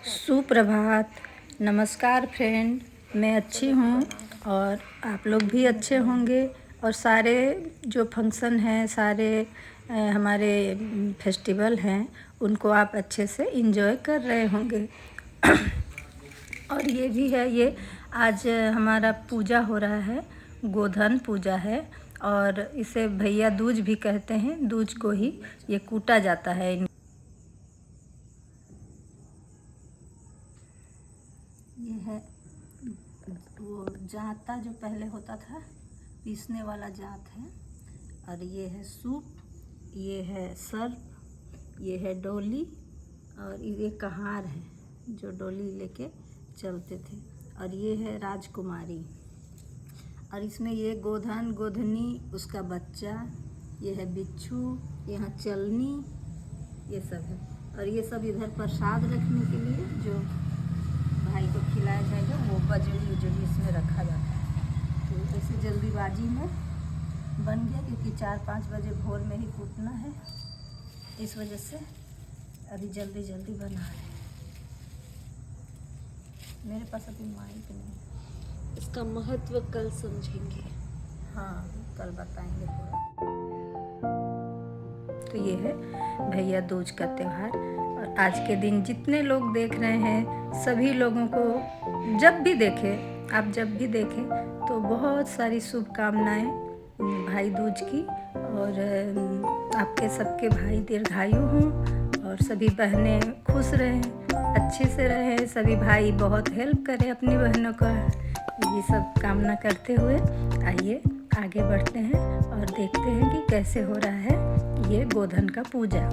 सुप्रभात, नमस्कार फ्रेंड। मैं अच्छी हूँ और आप लोग भी अच्छे होंगे। और सारे जो फंक्शन हैं, सारे हमारे फेस्टिवल हैं, उनको आप अच्छे से एंजॉय कर रहे होंगे। और ये भी है, ये आज हमारा पूजा हो रहा है, गोधन पूजा है। और इसे भैया दूज भी कहते हैं। दूज को ही ये कूटा जाता है। ये है वो जाता जो पहले होता था, पीसने वाला जात है। और ये है सूप, ये है सर्प, ये है डोली, और ये कहार है जो डोली लेके चलते थे। और ये है राजकुमारी। और इसमें ये गोधन, गोधनी, उसका बच्चा, ये है बिच्छू, यहाँ चलनी, ये सब है। और ये सब इधर प्रसाद रखने के लिए जो भाई को खिलाया जाएगा, वो बजड़ी उजड़ी इसमें रखा जाता है। तो ऐसे जल्दीबाजी में बन गया, क्योंकि 4-5 बजे भोर में ही कूटना है, इस वजह से अभी जल्दी जल्दी बना रहे हैं। मेरे पास अभी माइक नहीं है। इसका महत्व कल समझेंगे। हाँ, कल बताएंगे पूरा। तो ये है भैया दूज का त्यौहार। और आज के दिन जितने लोग देख रहे हैं, सभी लोगों को जब भी देखें, आप जब भी देखें तो बहुत सारी शुभकामनाएं भाई दूज की। और आपके सबके भाई दीर्घायु हों और सभी बहनें खुश रहें, अच्छे से रहें, सभी भाई बहुत हेल्प करें अपनी बहनों का। ये सब कामना करते हुए आइए आगे बढ़ते हैं और देखते हैं कि कैसे हो रहा है ये गोधन का पूजा।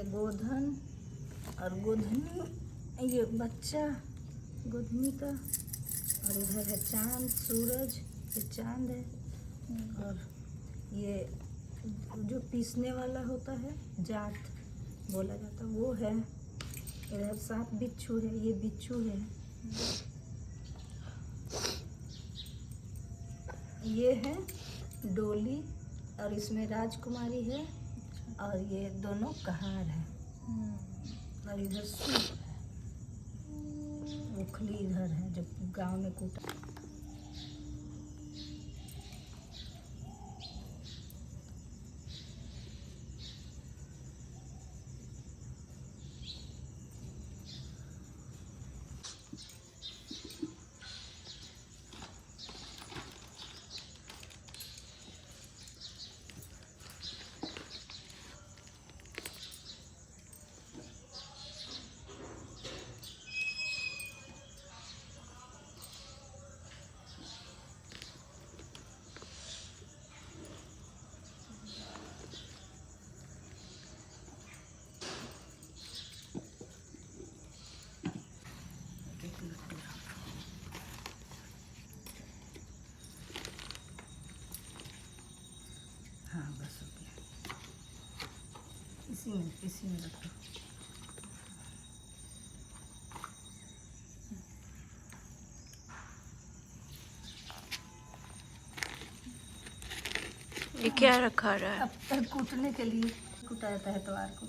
गोधन और गोधनी, ये बच्चा गोधनी का। और इधर है चांद, सूरज, ये चांद है। और ये जो पीसने वाला होता है, जात बोला जाता, वो है। इधर 7 बिच्छू है, ये बिच्छू है। ये है डोली, और इसमें राजकुमारी है, और ये दोनों कहार है। और इधर सूप है, उखली इधर है जो गांव में कूटा। हाँ, बस हो गया। इसी में रखो। ये क्या रखा रहा है? अब कूटने के लिए कूटा जाता है त्योहार को।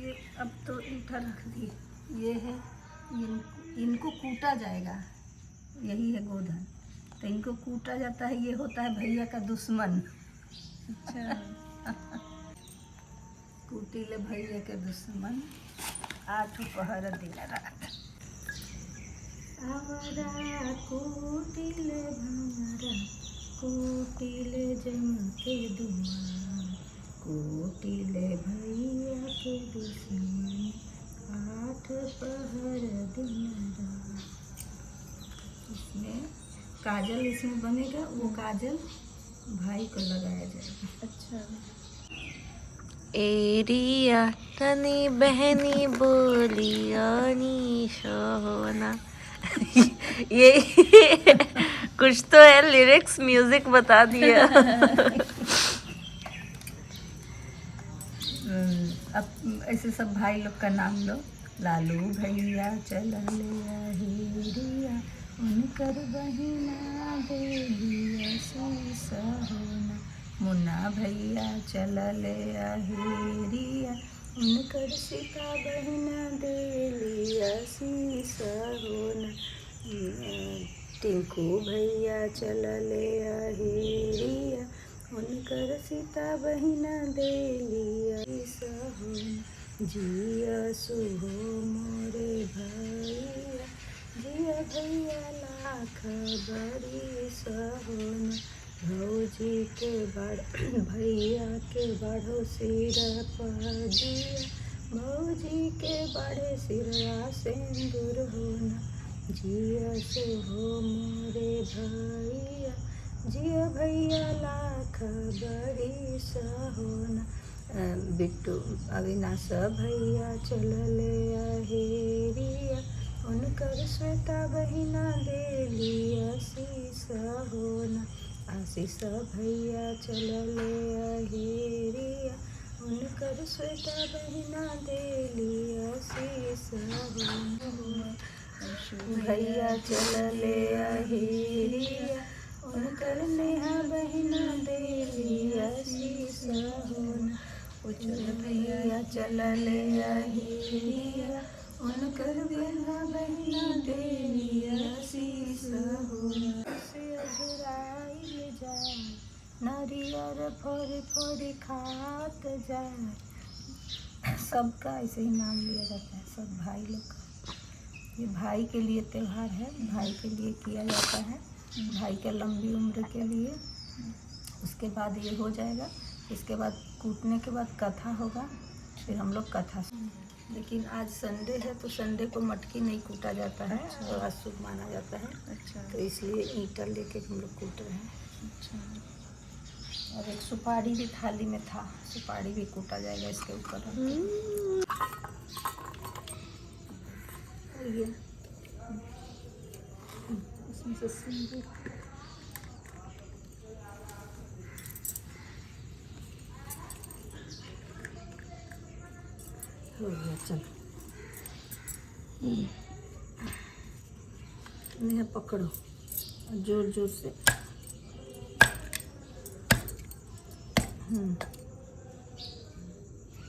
ये अब तो ईंटा रख दी। ये है, इनको कूटा जाएगा, यही है गोधन। तो इनको कूटा जाता है, ये होता है भैया का दुश्मन। अच्छा। कूटिले भैया के दुश्मन, 8 पहर दिन रात। हमारा कूटिले भंवरा, कूटिले जम के दुआर, कूटिले भैया के दुश्मन, 8 पहर दिन रात। इसमें काजल इसमें बनेगा, वो काजल भाई को लगाया जाएगा। अच्छा। एरिया तनी बहनी बोलिया नी सोना, ये कुछ तो है, लिरिक्स म्यूजिक बता दिया। अब ऐसे सब भाई लोग का नाम लो। लालू भैया चल ले हेरिया, उनकर बहिना देलिया शीसा होना। मुन्ना भैया चल ले हेरिया, उनकर सीता बहिना देलिया शीसा होना। टिंकू भैया चल ले हेरिया, उनकर सीता बहिना देलिया शीसा होना। जिया सुहो मोरे भैया, जिया भैया लाख बरिस होना। भौजी के बड़ भैया के बड़ो सिर पदिया, भौजी के बड़े सिरवा सिंदूर होना। जिया सुहो मोरे भैया, जिया भैया लाख बरिस होना। बिट्टू अविनाश भैया चल ले हेरिया, उनकर श्वेता बहिना देलिया शीसा होना। आशीष भैया चल ले हेरिया, उनकर श्वेता बहिना देलिया शीसा होना। भैया चल ले हेरिया, उनकर नेहा बहिना देलिया शीसा होना। उचल भैया चल ले हेरिया, उनकर नेहा बहिना देलिया शीसा होना। से अजुराइल जाए, नारियर फोड़ फोड़ खात जाए। सबका ऐसे ही नाम लिया जाता है, सब भाई लोग का। ये भाई के लिए त्यौहार है, भाई के लिए किया जाता है, भाई के लंबी उम्र के लिए। उसके बाद ये हो जाएगा, इसके बाद कूटने के बाद कथा होगा, फिर हम लोग कथा सुनेंगे। लेकिन आज संडे है तो संडे को मटकी नहीं कूटा जाता है, और अशुभ माना जाता है। अच्छा। तो इसलिए ईंटा लेके हम लोग कूट रहे हैं। अच्छा। और एक सुपारी भी थाली में था, सुपारी भी कूटा जाएगा इसके ऊपर। ये इसमें से सिंदूर हो गया। चलो इन्हें पकड़ो और जोर जोर से।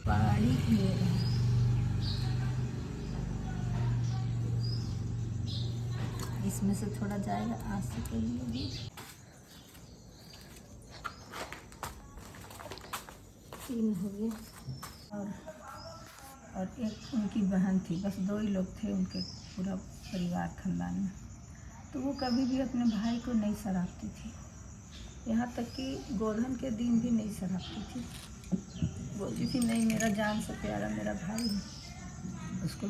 पानी ले रहे हैं। इसमें से थोड़ा जाएगा आंसू के लिए भी। तीन हो गए। और एक उनकी बहन थी, बस 2 ही लोग थे उनके पूरा परिवार खानदान में। तो वो कभी भी अपने भाई को नहीं सराहती थी, यहाँ तक कि गोधन के दिन भी नहीं सराहती थी। बोलती थी नहीं, मेरा जान से प्यारा मेरा भाई है, उसको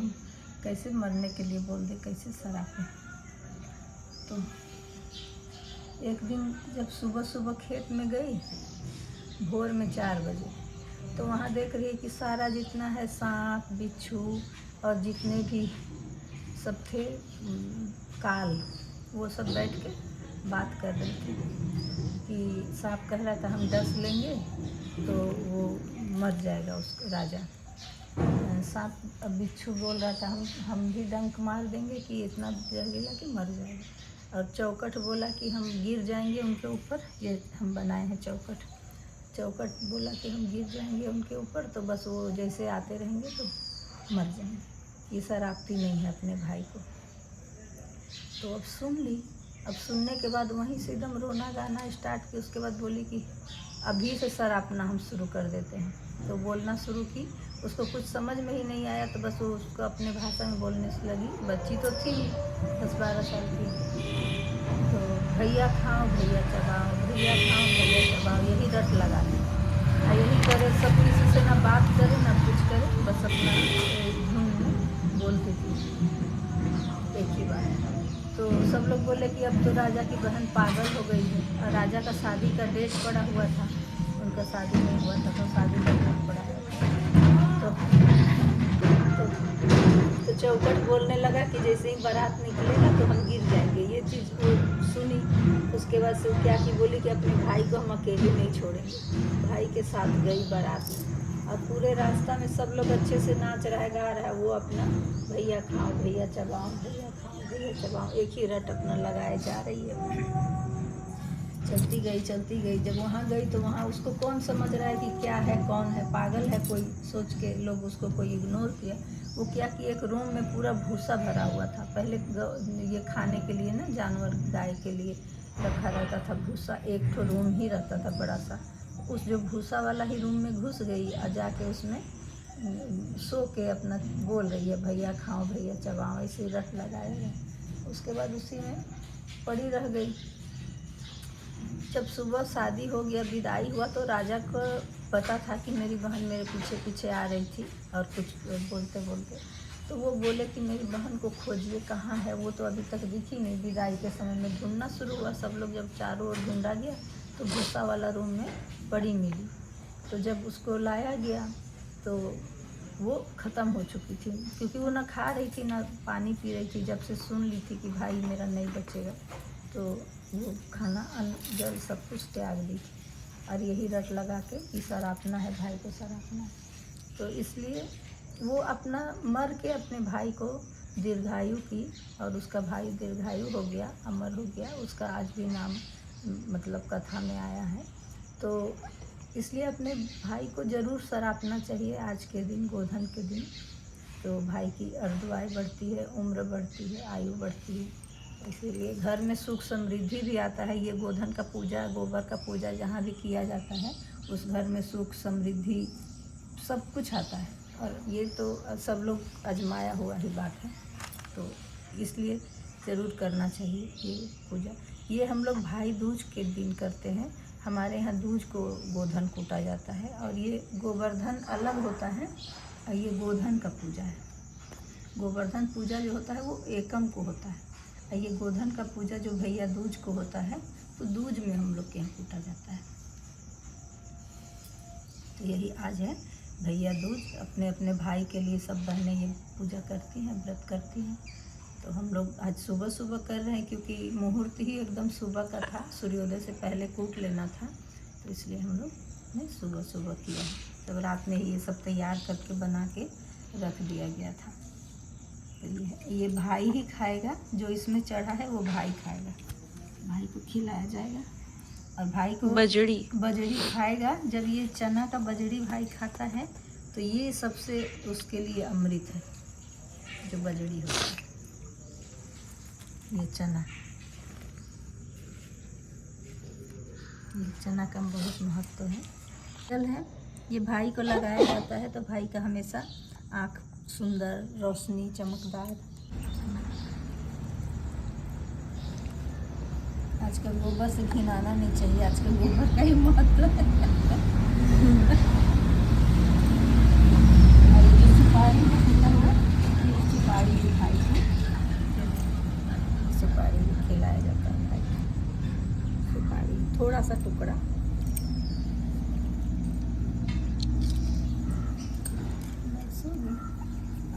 कैसे मरने के लिए बोल दे, कैसे सराहे। तो एक दिन जब सुबह सुबह खेत में गई, भोर में 4 बजे, तो वहाँ देख रही है कि सारा जितना है सांप बिच्छू और जितने भी सब थे काल, वो सब बैठ के बात कर रहे थे कि सांप कह रहा था हम 10 लेंगे तो वो मर जाएगा उसको राजा। सांप अब बिच्छू बोल रहा था हम भी डंक मार देंगे कि इतना जहरीला कि मर जाएगा। और चौकट बोला कि हम गिर जाएंगे उनके ऊपर, ये हम बनाए हैं चौकट। चौकट बोला कि हम गिर जाएंगे उनके ऊपर, तो बस वो जैसे आते रहेंगे तो मर जाएंगे। ये सराहती नहीं है अपने भाई को। तो अब सुन ली। अब सुनने के बाद वहीं से एकदम रोना गाना स्टार्ट की। उसके बाद बोली कि अभी से सराहना हम शुरू कर देते हैं। तो बोलना शुरू की। उसको कुछ समझ में ही नहीं आया, तो बस वो उसको अपने भाषा में बोलने से लगी। बच्ची तो थी 10-12 साल की। तो भैया खाओ भैया चबाओ, भैया खाओ भैया चबाओ, यही रट लगा दी। और यही करे, सब किसी से ना बात करे ना कुछ करे, बस अपना धुन में बोलती थी एक ही बात। तो सब लोग बोले कि अब तो राजा की बहन पागल हो गई है। और राजा का शादी का डेट पड़ा हुआ था, उनका शादी नहीं हुआ था, तो शादी का डेट पड़ा हुआ था। तो तो चौखट बोलने लगा कि जैसे ही बारात निकलेगा तो हम गिर जाएंगे। ये चीज़ वो सुनी। उसके बाद से वो क्या की बोली कि अपने भाई को हम अकेले नहीं छोड़ेंगे। भाई के साथ गई बारात में और पूरे रास्ता में सब लोग अच्छे से नाच रहा है, गा रहा है। वो अपना भैया खाओ, भैया चबाओ, भैया खाओ, भैया चबाओ, एक ही रट अपना लगाए जा रही है। चलती गई। जब वहाँ गई तो वहाँ उसको कौन समझ रहा है कि क्या है, कौन है, पागल है कोई, सोच के लोग उसको कोई इग्नोर किया। वो क्या कि एक रूम में पूरा भूसा भरा हुआ था। पहले ये खाने के लिए ना, जानवर गाय के लिए रखा रहता था भूसा। एक तो रूम ही रहता था बड़ा सा। उस जो भूसा वाला ही रूम में घुस गई और जाके उसमें सो के अपना बोल रही है भैया खाओ, भैया चबाओ, ऐसे रट लगाए गए। उसके बाद उसी में पड़ी रह गई। जब सुबह शादी हो गया, विदाई हुआ, तो राजा को पता था कि मेरी बहन मेरे पीछे पीछे आ रही थी और कुछ बोलते बोलते। तो वो बोले कि मेरी बहन को खोजिए, कहाँ है वो, तो अभी तक दिखी नहीं। विदाई के समय में ढूंढना शुरू हुआ। सब लोग जब चारों ओर ढूंढा गया तो भूसा वाला रूम में पड़ी मिली। तो जब उसको लाया गया तो वो ख़त्म हो चुकी थी, क्योंकि वो ना खा रही थी ना पानी पी रही थी। जब से सुन ली थी कि भाई मेरा नहीं बचेगा, तो वो खाना अन्न जल सब कुछ त्याग दी थी। और यही रट लगा के कि सरापना है, भाई को सरापना है। तो इसलिए वो अपना मर के अपने भाई को दीर्घायु की, और उसका भाई दीर्घायु हो गया, अमर हो गया। उसका आज भी नाम मतलब कथा में आया है। तो इसलिए अपने भाई को ज़रूर सरापना चाहिए आज के दिन, गोधन के दिन। तो भाई की अर्धवाय बढ़ती है, उम्र बढ़ती है, आयु बढ़ती है। इसीलिए घर में सुख समृद्धि भी आता है। ये गोधन का पूजा, गोबर का पूजा जहाँ भी किया जाता है, उस घर में सुख समृद्धि सब कुछ आता है। और ये तो सब लोग आजमाया हुआ ही बात है। तो इसलिए ज़रूर करना चाहिए ये पूजा। ये हम लोग भाई दूज के दिन करते हैं। हमारे यहाँ दूज को गोधन कूटा जाता है। और ये गोवर्धन अलग होता है और ये गोधन का पूजा है। गोवर्धन पूजा जो होता है वो एकम को होता है, और ये गोधन का पूजा जो भैया दूज को होता है, तो दूज में हम लोग के यहाँ कूटा जाता है। तो यही आज है भैया दूज। अपने अपने भाई के लिए सब बहनें ये पूजा करती हैं, व्रत करती हैं। तो हम लोग आज सुबह सुबह कर रहे हैं, क्योंकि मुहूर्त ही एकदम सुबह का था, सूर्योदय से पहले कूट लेना था। तो इसलिए हम लोग ने सुबह सुबह किया है। तब रात में ही ये सब तैयार करके बना के रख दिया गया था। तो ये भाई ही खाएगा, जो इसमें चढ़ा है वो भाई खाएगा, भाई को खिलाया जाएगा। और भाई को बजड़ी खाएगा। जब ये चना का बजड़ी भाई खाता है तो ये सबसे उसके लिए अमृत है, जो बजड़ी होता है, ये चना का बहुत महत्व है। जल है, ये भाई को लगाया जाता है तो भाई का हमेशा आँख सुंदर, रोशनी, चमकदार। आजकल गोबर से घिनाना नहीं चाहिए, आजकल गोबर का ही महत्व है। और ये जो सुपारी में खिला हुआ, ये सुपारी भी भाई को, सुपारी भी खिलाया जाता है भाई को। सुपारी थोड़ा सा टुकड़ा।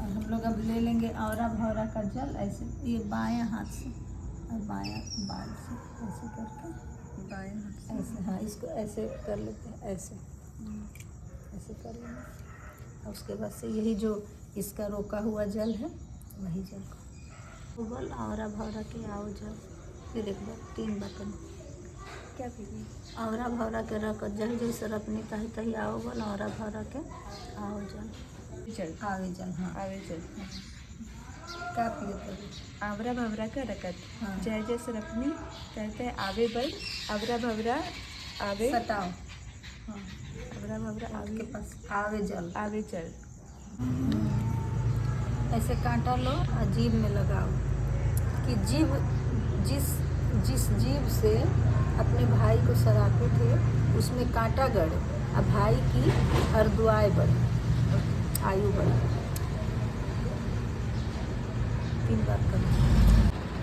हम लोग अब ले लेंगे औरा भौरा का जल, ऐसे ये बायां हाथ से और बायां बाल से ऐसे करके, बाएं हाथ से ऐसे, हाँ इसको ऐसे कर लेते हैं, ऐसे ऐसे कर लेंगे। और उसके बाद से यही जो इसका रोका हुआ जल है, वही जल को उबल औरा भौरा के आओ जल। फिर एक बार 3 बर्तन क्या पीजिए, औरा भौरा के रख जल जैसे रखनी तही तही आओ बल, औरा भौरा के आओ जल, आवे जल, हाँ आवे जल। क्या पिए आवरा भवरा का रकत, हाँ। जय जय सरपनी कहते हैं आवे बल, आवरा भवरा आवे सटाओ, हाँ आवरा भवरा आवे आपके पास आवे जल। आवे चल। ऐसे कांटा लो और जीभ में लगाओ कि जीभ जिस जीभ से अपने भाई को सरापे थे उसमें कांटा गड़े और भाई की अर्धवाय बढ़े, आयु बढ़े। 3 बार करो।